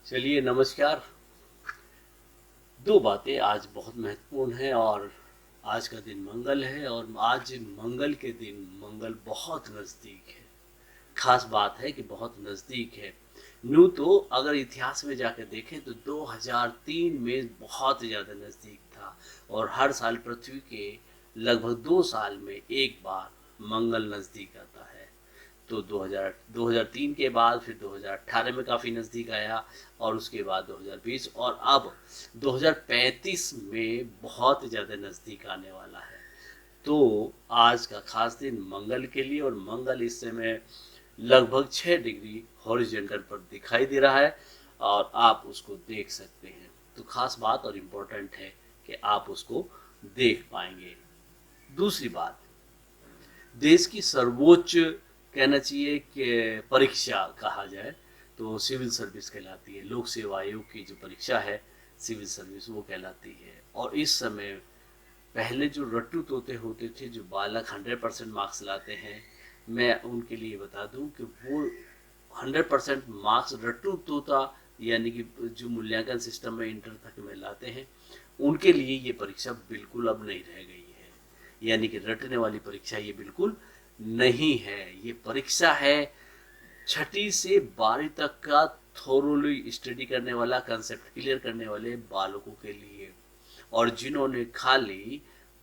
चलिए नमस्कार। दो बातें आज बहुत महत्वपूर्ण हैं और आज का दिन मंगल है और आज मंगल के दिन मंगल बहुत नज़दीक है। खास बात है कि बहुत नज़दीक है। यूँ तो अगर इतिहास में जाकर देखें तो 2003 में बहुत ज़्यादा नज़दीक था और हर साल पृथ्वी के लगभग 2 साल में एक बार मंगल नज़दीक आता है। तो 2003 के बाद फिर 2018 में काफ़ी नज़दीक आया और उसके बाद 2020 और अब 2035 में बहुत ज़्यादा नज़दीक आने वाला है। तो आज का खास दिन मंगल के लिए और मंगल इस समय लगभग 6 डिग्री हॉरिजॉन्टल पर दिखाई दे रहा है और आप उसको देख सकते हैं। तो खास बात और इम्पोर्टेंट है कि आप उसको देख पाएंगे। दूसरी बात, देश की सर्वोच्च कहना चाहिए कि परीक्षा कहा जाए तो सिविल सर्विस कहलाती है। लोक सेवा आयोग की जो परीक्षा है सिविल सर्विस वो कहलाती है। और इस समय पहले जो रट्टू तोते होते थे जो बालक 100% मार्क्स लाते हैं, मैं उनके लिए बता दूं कि वो 100% मार्क्स रट्टू तोता यानी कि जो मूल्यांकन सिस्टम में इंटर तक में लाते हैं उनके लिए ये परीक्षा बिल्कुल अब नहीं रह गई है। यानी कि रटने वाली परीक्षा ये बिल्कुल नहीं है। ये परीक्षा है 6ठी से 12वीं तक का थोरोली स्टडी करने वाला, कंसेप्ट क्लियर करने वाले बालकों के लिए। और जिन्होंने खाली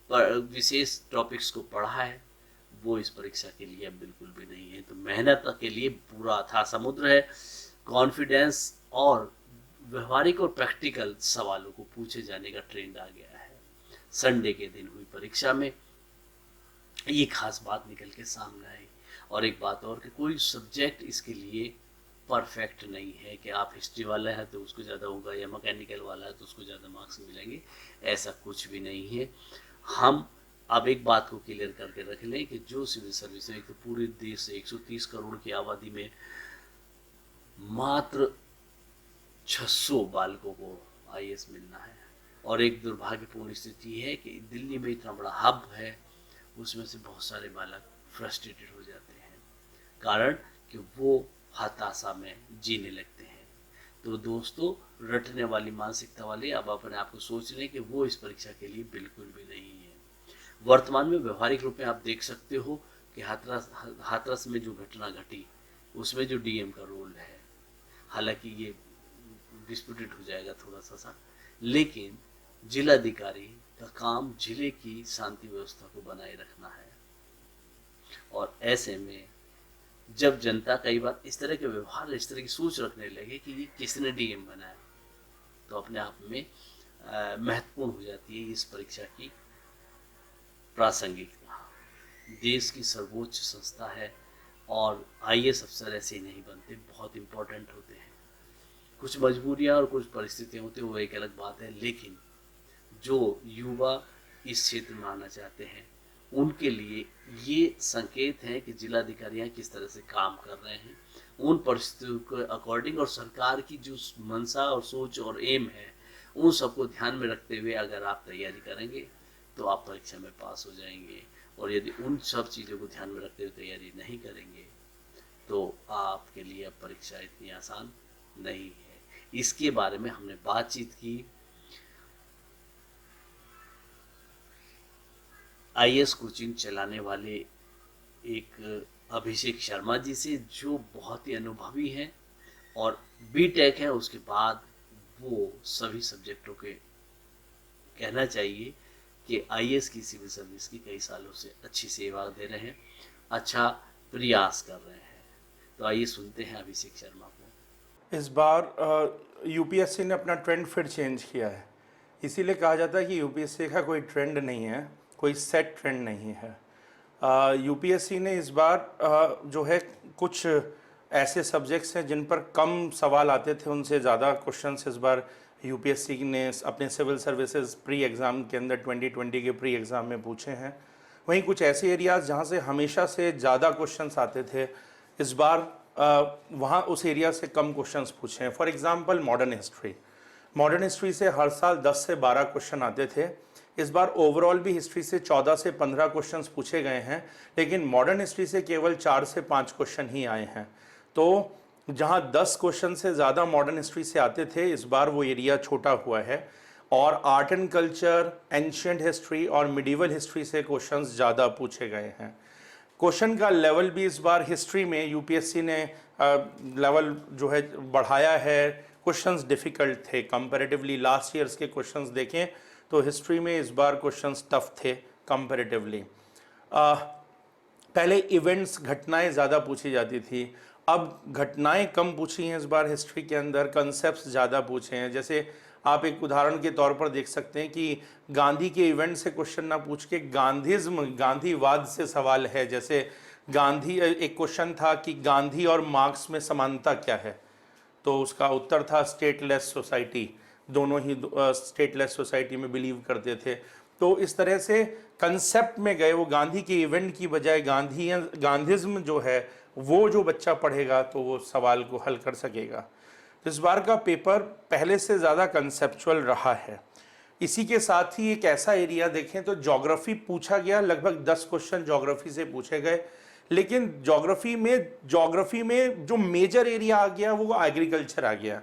विशेष टॉपिक्स को पढ़ा है वो इस परीक्षा के लिए अब बिल्कुल भी नहीं है। तो मेहनत के लिए पूरा अथाह समुद्र है। कॉन्फिडेंस और व्यवहारिक और प्रैक्टिकल सवालों को पूछे जाने का ट्रेंड आ गया है। संडे के दिन हुई परीक्षा में ये खास बात निकल के सामने आई। और एक बात और कि कोई सब्जेक्ट इसके लिए परफेक्ट नहीं है कि आप हिस्ट्री वाला है तो उसको ज़्यादा होगा या मैकेनिकल वाला है तो उसको ज़्यादा मार्क्स मिलेंगे। ऐसा कुछ भी नहीं है। हम अब एक बात को क्लियर करके रख लें कि जो सिविल सर्विस है तो पूरे देश से 130 करोड़ की आबादी में मात्र 600 बालकों को आईएएस मिलना है। और एक दुर्भाग्यपूर्ण स्थिति है कि दिल्ली में इतना बड़ा हब है उसमें से बहुत सारे बालक फ्रस्ट्रेटेड हो जाते हैं, कारण कि वो हताशा में जीने लगते हैं। तो दोस्तों, रटने वाली मानसिकता वाले अब अपने आप को सोच लें कि वो इस परीक्षा के लिए बिल्कुल भी नहीं है। वर्तमान में व्यवहारिक रूप में आप देख सकते हो कि हाथरस में जो घटना घटी उसमें जो डीएम का रोल है, हालांकि ये डिस्प्यूटेड हो जाएगा थोड़ा सा, लेकिन जिलाधिकारी का काम जिले की शांति व्यवस्था को बनाए रखना है। और ऐसे में जब जनता कई बार इस तरह के व्यवहार, इस तरह की सोच रखने लगे कि ये किसने डीएम बनाया, तो अपने आप में महत्वपूर्ण हो जाती है इस परीक्षा की प्रासंगिकता। देश की सर्वोच्च संस्था है और आईएएस अफसर ऐसे ही नहीं बनते, बहुत इम्पोर्टेंट होते हैं। कुछ मजबूरियां और कुछ परिस्थितियां होती हैं वो एक अलग बात है, लेकिन जो युवा इस क्षेत्र में आना चाहते हैं उनके लिए ये संकेत है कि जिलाधिकारियां किस तरह से काम कर रहे हैं उन परिस्थितियों के अकॉर्डिंग, और सरकार की जो मंशा और सोच और एम है उन सबको ध्यान में रखते हुए अगर आप तैयारी करेंगे तो आप परीक्षा में पास हो जाएंगे। और यदि उन सब चीज़ों को ध्यान में रखते हुए तैयारी नहीं करेंगे तो आपके लिए अब परीक्षा इतनी आसान नहीं है। इसके बारे में हमने बातचीत की आईएएस कोचिंग चलाने वाले एक अभिषेक शर्मा जी से, जो बहुत ही अनुभवी हैं और बीटेक है उसके बाद वो सभी सब्जेक्टों के कहना चाहिए कि आईएएस की सिविल सर्विस की कई सालों से अच्छी सेवा दे रहे हैं, अच्छा प्रयास कर रहे हैं। तो आइए सुनते हैं अभिषेक शर्मा को। इस बार यूपीएससी ने अपना ट्रेंड फिर चेंज किया है। इसीलिए कहा जाता है कि यूपीएससी का कोई ट्रेंड नहीं है, कोई सेट ट्रेंड नहीं है। यूपीएससी ने इस बार जो है कुछ ऐसे सब्जेक्ट्स हैं जिन पर कम सवाल आते थे उनसे ज़्यादा क्वेश्चंस इस बार यूपीएससी ने अपने सिविल सर्विसेज प्री एग्ज़ाम के अंदर 2020 के प्री एग्ज़ाम में पूछे हैं। वहीं कुछ ऐसे एरियाज़ जहाँ से हमेशा से ज़्यादा क्वेश्चंस आते थे, इस बार वहाँ उस एरिया से कम क्वेश्चंस पूछे हैं। फॉर एग्जांपल मॉडर्न हिस्ट्री से हर साल 10 से 12 क्वेश्चन आते थे। इस बार ओवरऑल भी हिस्ट्री से 14 से 15 क्वेश्चंस पूछे गए हैं, लेकिन मॉडर्न हिस्ट्री से केवल 4 से 5 क्वेश्चन ही आए हैं। तो जहां 10 क्वेश्चन से ज़्यादा मॉडर्न हिस्ट्री से आते थे, इस बार वो एरिया छोटा हुआ है और art and culture, ancient history और मिडिवल हिस्ट्री से क्वेश्चंस ज़्यादा पूछे गए हैं। क्वेश्चन का लेवल भी इस बार हिस्ट्री में यूपीएससी ने लेवल जो है बढ़ाया है। क्वेश्चंस डिफ़िकल्ट थे कंपैरेटिवली, लास्ट ईयर्स के क्वेश्चंस देखें तो हिस्ट्री में इस बार क्वेश्चंस टफ थे कंपैरेटिवली। पहले इवेंट्स, घटनाएं ज़्यादा पूछी जाती थी, अब घटनाएं कम पूछी हैं इस बार हिस्ट्री के अंदर, कंसेप्ट्स ज़्यादा पूछे हैं। जैसे आप एक उदाहरण के तौर पर देख सकते हैं कि गांधी के इवेंट से क्वेश्चन ना पूछ के गांधीज्म, गांधीवाद से सवाल है। जैसे गांधी, एक क्वेश्चन था कि गांधी और मार्क्स में समानता क्या है, तो उसका उत्तर था स्टेटलेस सोसाइटी, दोनों ही स्टेटलेस सोसाइटी में बिलीव करते थे। तो इस तरह से कंसेप्ट में गए, वो गांधी के इवेंट की बजाय गांधीज्म जो है वो जो बच्चा पढ़ेगा तो वो सवाल को हल कर सकेगा। तो इस बार का पेपर पहले से ज़्यादा कंसेप्चुअल रहा है। इसी के साथ ही एक ऐसा एरिया देखें तो ज्योग्राफी पूछा गया, लगभग 10 क्वेश्चन ज्योग्राफी से पूछे गए, लेकिन ज्योग्राफी में जो मेजर एरिया आ गया वो एग्रीकल्चर आ गया।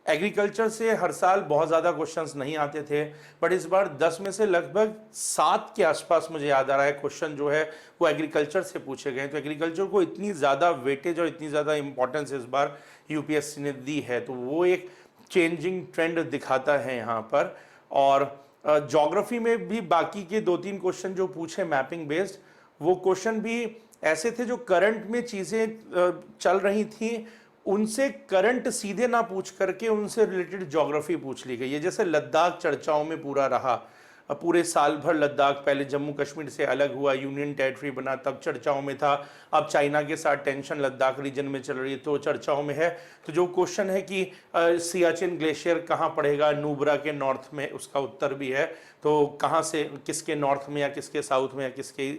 एग्रीकल्चर से हर साल बहुत ज़्यादा क्वेश्चंस नहीं आते थे, बट इस बार 10 में से लगभग 7 के आसपास मुझे याद आ रहा है क्वेश्चन जो है वो एग्रीकल्चर से पूछे गए। तो एग्रीकल्चर को इतनी ज़्यादा वेटेज और इतनी ज़्यादा इंपॉर्टेंस इस बार यूपीएससी ने दी है, तो वो एक चेंजिंग ट्रेंड दिखाता है यहाँ पर। और ज्योग्राफी में भी बाकी के 2-3 क्वेश्चन जो पूछे मैपिंग बेस्ड, वो क्वेश्चन भी ऐसे थे जो करंट में चीज़ें चल रही थी, उनसे करंट सीधे ना पूछ करके उनसे रिलेटेड ज्योग्राफी पूछ ली गई है। जैसे लद्दाख चर्चाओं में पूरा रहा, पूरे साल भर लद्दाख पहले जम्मू कश्मीर से अलग हुआ, यूनियन टेरिटरी बना, तब चर्चाओं में था। अब चाइना के साथ टेंशन लद्दाख रीजन में चल रही है तो चर्चाओं में है। तो जो क्वेश्चन है कि सियाचिन ग्लेशियर कहाँ पड़ेगा, नुब्रा के नॉर्थ में, उसका उत्तर भी है। तो कहाँ से, किसके नॉर्थ में या किसके साउथ में या किसके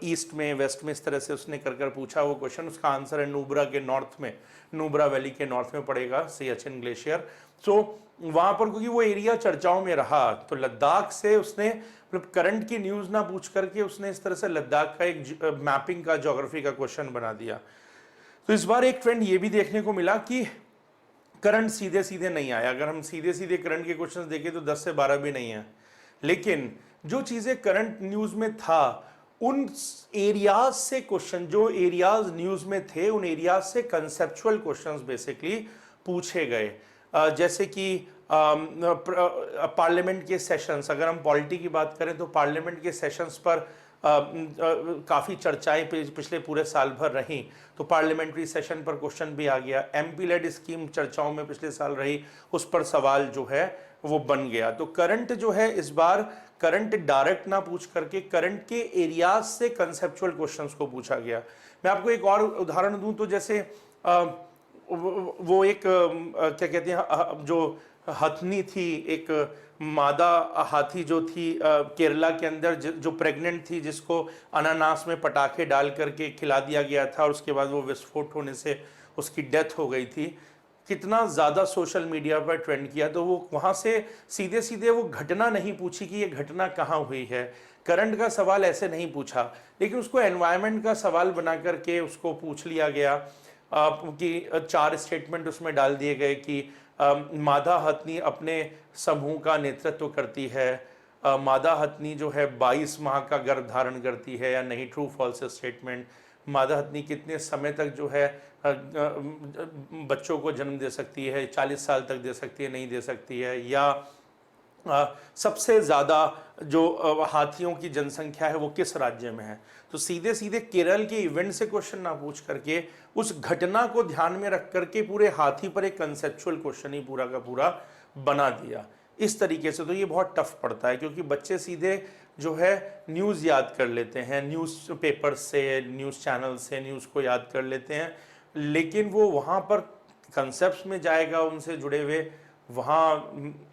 ईस्ट में, वेस्ट में, इस तरह से उसने कर पूछा वो क्वेश्चन। उसका आंसर है नुब्रा के नॉर्थ में, नुब्रा वैली के नॉर्थ में पड़ेगा सियाचिन ग्लेशियर। तो वहां पर क्योंकि वो एरिया चर्चाओं में रहा, तो लद्दाख से उसने मतलब करंट की न्यूज ना पूछ करके उसने इस तरह से लद्दाख का एक मैपिंग का, ज्योग्राफी का क्वेश्चन बना दिया। तो इस बार एक ट्रेंड ये भी देखने को मिला कि करंट सीधे सीधे नहीं आया। अगर हम सीधे सीधे करंट के क्वेश्चन देखें तो 10 से 12 भी नहीं है, लेकिन जो चीजें करंट न्यूज में था उन एरियाज से क्वेश्चन, जो एरियाज न्यूज में थे उन एरियाज से कंसेप्चुअल क्वेश्चंस बेसिकली पूछे गए। जैसे कि पार्लियामेंट के सेशंस, अगर हम पॉलिटी की बात करें तो पार्लियामेंट के सेशंस पर काफ़ी चर्चाएं पिछले पूरे साल भर रही, तो पार्लियामेंट्री सेशन पर क्वेश्चन भी आ गया। एमपी लेड स्कीम चर्चाओं में पिछले साल रही, उस पर सवाल जो है वो बन गया। तो करंट जो है इस बार करंट डायरेक्ट ना पूछ करके करंट के एरियाज से कंसेप्चुअल क्वेश्चंस को पूछा गया। मैं आपको एक और उदाहरण दूं तो जैसे वो एक क्या कहते हैं, जो हथनी थी, एक मादा हाथी जो थी केरला के अंदर, जो प्रेग्नेंट थी, जिसको अनानास में पटाखे डाल करके खिला दिया गया था और उसके बाद वो विस्फोट होने से उसकी डेथ हो गई थी। कितना ज़्यादा सोशल मीडिया पर ट्रेंड किया। तो वो वहाँ से सीधे सीधे वो घटना नहीं पूछी कि ये घटना कहाँ हुई है, करंट का सवाल ऐसे नहीं पूछा, लेकिन उसको एनवायरनमेंट का सवाल बना करके उसको पूछ लिया गया कि 4 स्टेटमेंट उसमें डाल दिए गए कि मादा हथनी अपने समूह का नेतृत्व करती है, मादा हथनी जो है 22 माह का गर्भ धारण करती है या नहीं, ट्रू फॉल्स स्टेटमेंट, मादा हथनी कितने समय तक जो है बच्चों को जन्म दे सकती है, 40 साल तक दे सकती है, नहीं दे सकती है, या सबसे ज़्यादा जो हाथियों की जनसंख्या है वो किस राज्य में है। तो सीधे सीधे केरल के इवेंट से क्वेश्चन ना पूछ करके उस घटना को ध्यान में रख करके पूरे हाथी पर एक कंसेप्चुअल क्वेश्चन ही पूरा का पूरा बना दिया। इस तरीके से तो ये बहुत टफ पड़ता है, क्योंकि बच्चे सीधे जो है न्यूज़ याद कर लेते हैं, न्यूज़ पेपर से, न्यूज़ चैनल से न्यूज़ को याद कर लेते हैं, लेकिन वो वहाँ पर कंसेप्ट में जाएगा उनसे जुड़े हुए। वहाँ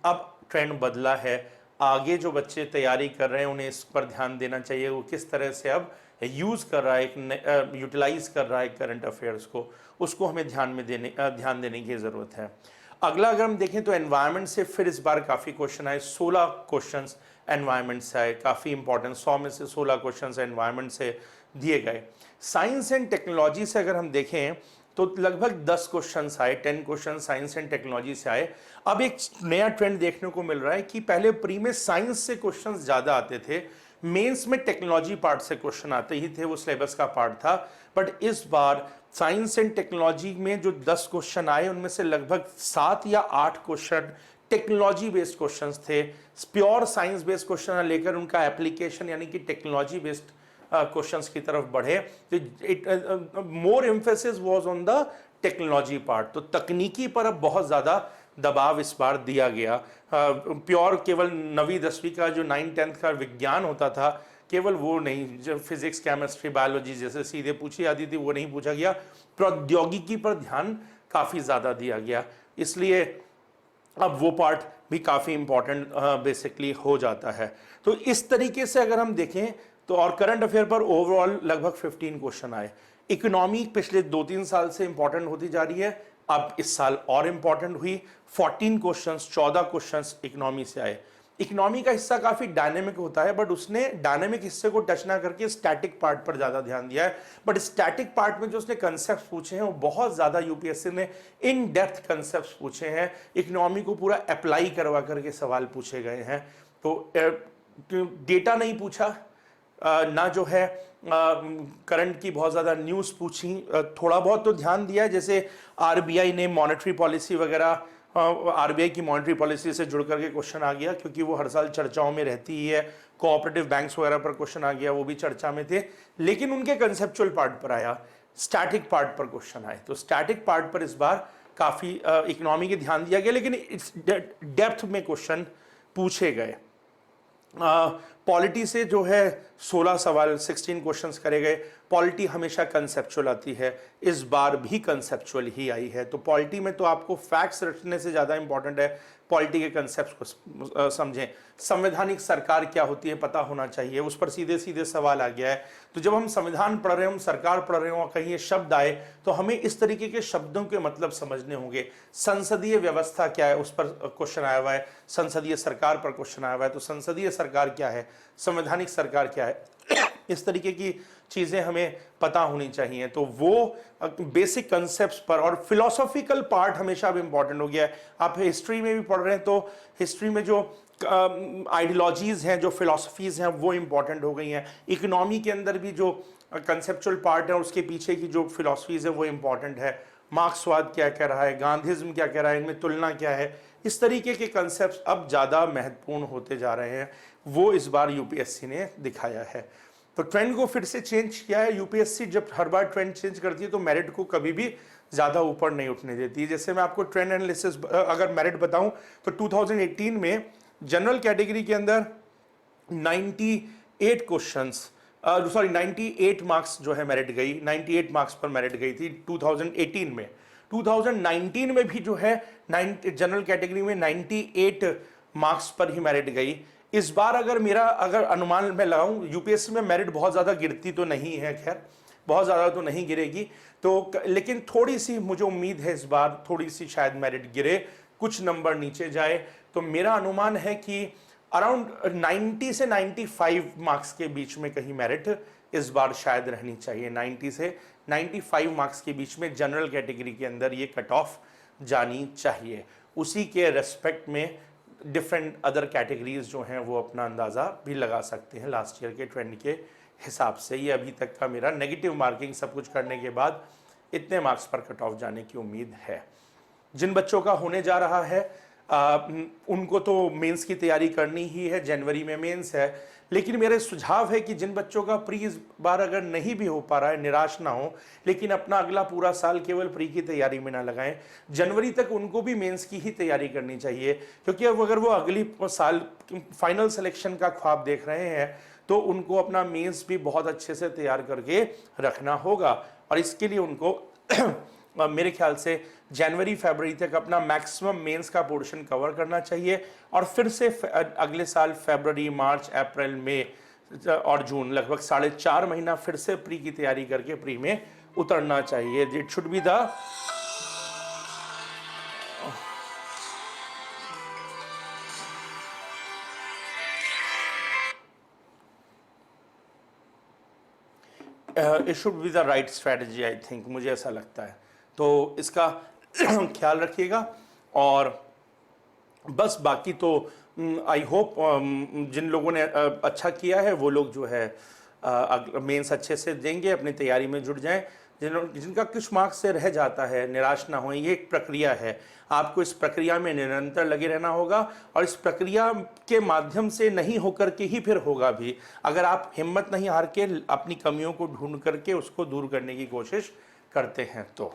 अब ट्रेंड बदला है, आगे जो बच्चे तैयारी कर रहे हैं उन्हें इस पर ध्यान देना चाहिए, वो किस तरह से अब यूज़ कर रहा है, यूटिलाइज कर रहा है करंट अफेयर्स को, उसको हमें ध्यान देने की ज़रूरत है। अगला अगर हम देखें तो एनवायरनमेंट से फिर इस बार काफ़ी क्वेश्चन आए, 16 क्वेश्चंस एनवायरनमेंट से आए, काफ़ी इंपॉर्टेंट, 100 में से 16 क्वेश्चंस एनवायरनमेंट से दिए गए। साइंस एंड टेक्नोलॉजी से अगर हम देखें तो लगभग 10 क्वेश्चंस आए, 10 क्वेश्चन साइंस एंड टेक्नोलॉजी से आए। अब एक नया ट्रेंड देखने को मिल रहा है कि पहले प्री में साइंस से क्वेश्चंस ज़्यादा आते थे, मेंस में टेक्नोलॉजी पार्ट से क्वेश्चन आते ही थे, वो सिलेबस का पार्ट था। बट इस बार साइंस एंड टेक्नोलॉजी में जो 10 क्वेश्चन आए उनमें से लगभग 7 या 8 क्वेश्चन टेक्नोलॉजी बेस्ड क्वेश्चंस थे। प्योर साइंस बेस्ड क्वेश्चन लेकर उनका एप्लीकेशन यानी कि टेक्नोलॉजी बेस्ड क्वेश्चंस की तरफ बढ़े। तो it more emphasis was on the technology part. तो तकनीकी पर अब बहुत ज़्यादा दबाव इस बार दिया गया। प्योर केवल 9वीं 10वीं का जो 9th 10th का विज्ञान होता था, केवल वो नहीं, जो फिजिक्स केमिस्ट्री बायोलॉजी जैसे सीधे पूछी आती थी वो नहीं पूछा गया, प्रौद्योगिकी पर ध्यान काफ़ी ज़्यादा दिया गया। इसलिए अब वो पार्ट भी काफ़ी इंपॉर्टेंट बेसिकली हो जाता है। तो इस तरीके से अगर हम देखें तो, और करंट अफेयर पर ओवरऑल लगभग 15 क्वेश्चन आए। इकोनॉमी पिछले 2-3 साल से इंपॉर्टेंट होती जा रही है, अब इस साल और इंपॉर्टेंट हुई। 14 क्वेश्चंस, 14 क्वेश्चंस इकोनॉमी से आए। इकोनॉमी का हिस्सा काफी डायनेमिक होता है, बट उसने डायनेमिक हिस्से को टच ना करके स्टैटिक पार्ट पर ज्यादा ध्यान दिया है। बट स्टैटिक पार्ट में जो उसने कंसेप्ट पूछे हैं वो बहुत ज्यादा यूपीएससी ने इन डेप्थ कंसेप्ट पूछे हैं। इकोनॉमी को पूरा अप्लाई करवा करके सवाल पूछे गए हैं। तो डेटा नहीं पूछा ना, जो है करंट की बहुत ज़्यादा न्यूज़ पूछी, थोड़ा बहुत तो ध्यान दिया, जैसे आरबीआई ने मॉनेटरी पॉलिसी वगैरह, आरबीआई की मॉनेटरी पॉलिसी से जुड़ करके क्वेश्चन आ गया क्योंकि वो हर साल चर्चाओं में रहती ही है। कोऑपरेटिव बैंक्स वगैरह पर क्वेश्चन आ गया, वो भी चर्चा में थे। लेकिन उनके कंसेप्चुअल पार्ट पर आया, स्टैटिक पार्ट पर क्वेश्चन आए। तो स्टैटिक पार्ट पर इस बार काफ़ी इकोनॉमी के ध्यान दिया गया, लेकिन इस डेप्थ में क्वेश्चन पूछे गए। पॉलिटी से जो है 16 सवाल, 16 क्वेश्चंस करे गए। पॉलिटी हमेशा कंसेप्चुअल आती है, इस बार भी कंसेप्चुअल ही आई है। तो पॉलिटी में तो आपको फैक्ट्स रटने से ज़्यादा इंपॉर्टेंट है पॉलिटी के कंसेप्ट को समझें। संवैधानिक सरकार क्या होती है पता होना चाहिए, उस पर सीधे सीधे सवाल आ गया है। तो जब हम संविधान पढ़ रहे हो, हम सरकार पढ़ रहे हो, कहीं ये शब्द आए तो हमें इस तरीके के शब्दों के मतलब समझने होंगे। संसदीय व्यवस्था क्या है, उस पर क्वेश्चन आया हुआ है। संसदीय सरकार पर क्वेश्चन आया हुआ है, तो संसदीय सरकार क्या है, संवैधानिक सरकार क्या है, इस तरीके की चीज़ें हमें पता होनी चाहिए। तो वो बेसिक कंसेप्ट्स पर, और फिलोसॉफिकल पार्ट हमेशा अब इम्पॉर्टेंट हो गया है। आप हिस्ट्री में भी पढ़ रहे हैं तो हिस्ट्री में जो आइडियोलॉजीज़ हैं, जो फिलोसफीज़ हैं, वो इम्पॉर्टेंट हो गई हैं। इकोनॉमी के अंदर भी जो कंसेप्चुअल पार्ट है, उसके पीछे की जो फिलोसफीज़ है वो इम्पॉर्टेंट है। मार्क्सवाद क्या कह रहा है, गांधीज्म क्या कह रहा है, इनमें तुलना क्या है, इस तरीके के कंसेप्ट अब ज़्यादा महत्वपूर्ण होते जा रहे हैं। वो इस बार यूपीएससी ने दिखाया है। तो ट्रेंड को फिर से चेंज किया है। यूपीएससी जब हर बार ट्रेंड चेंज करती है तो मेरिट को कभी भी ज़्यादा ऊपर नहीं उठने देती। जैसे मैं आपको ट्रेंड एनालिसिस अगर मेरिट बताऊं तो 2018 में जनरल कैटेगरी के अंदर 98 क्वेश्चंस, सॉरी 98 मार्क्स जो है मेरिट गई, 98 मार्क्स पर मेरिट गई थी 2018 में। 2019 में भी जो है जनरल कैटेगरी में 98 मार्क्स पर ही मेरिट गई। इस बार अगर अनुमान मैं लगाऊं, यूपीएससी में मेरिट बहुत ज़्यादा गिरती तो नहीं है, खैर बहुत ज़्यादा तो नहीं गिरेगी, तो लेकिन थोड़ी सी मुझे उम्मीद है इस बार थोड़ी सी शायद मेरिट गिरे, कुछ नंबर नीचे जाए। तो मेरा अनुमान है कि अराउंड 90 से 95 मार्क्स के बीच में कहीं मेरिट इस बार शायद रहनी चाहिए। 90 से 95 मार्क्स के बीच में जनरल कैटेगरी के अंदर ये कट ऑफ जानी चाहिए। उसी के रेस्पेक्ट में डिफरेंट अदर कैटेगरीज जो हैं वो अपना अंदाज़ा भी लगा सकते हैं लास्ट ईयर के ट्रेंड के हिसाब से। ये अभी तक का मेरा नेगेटिव मार्किंग सब कुछ करने के बाद इतने मार्क्स पर कट ऑफ जाने की उम्मीद है। जिन बच्चों का होने जा रहा है उनको तो मेंस की तैयारी करनी ही है, जनवरी में मेंस है। लेकिन मेरे सुझाव है कि जिन बच्चों का प्री इस बार अगर नहीं भी हो पा रहा है, निराश ना हो, लेकिन अपना अगला पूरा साल केवल प्री की तैयारी में ना लगाएं। जनवरी तक उनको भी मेंस की ही तैयारी करनी चाहिए, क्योंकि अब अगर वो अगली साल फाइनल सिलेक्शन का ख्वाब देख रहे हैं तो उनको अपना मेंस भी बहुत अच्छे से तैयार करके रखना होगा। और इसके लिए उनको मेरे ख्याल से जनवरी फरवरी तक अपना मैक्सिमम मेंस का पोर्शन कवर करना चाहिए, और फिर से अगले साल फरवरी, मार्च, अप्रैल, मई और जून लगभग 4.5 महीना फिर से प्री की तैयारी करके प्री में उतरना चाहिए। It should be the it should be the right strategy, I think, मुझे ऐसा लगता है। तो इसका ख्याल रखिएगा। और बस बाकी तो आई होप जिन लोगों ने अच्छा किया है वो लोग जो है मेंस अच्छे से देंगे, अपनी तैयारी में जुट जाएं। जिनका कुछ मार्क्स से रह जाता है, निराश ना हों, ये एक प्रक्रिया है, आपको इस प्रक्रिया में निरंतर लगे रहना होगा। और इस प्रक्रिया के माध्यम से नहीं होकर के ही फिर होगा भी, अगर आप हिम्मत नहीं हार के अपनी कमियों को ढूंढ करके उसको दूर करने की कोशिश करते हैं तो।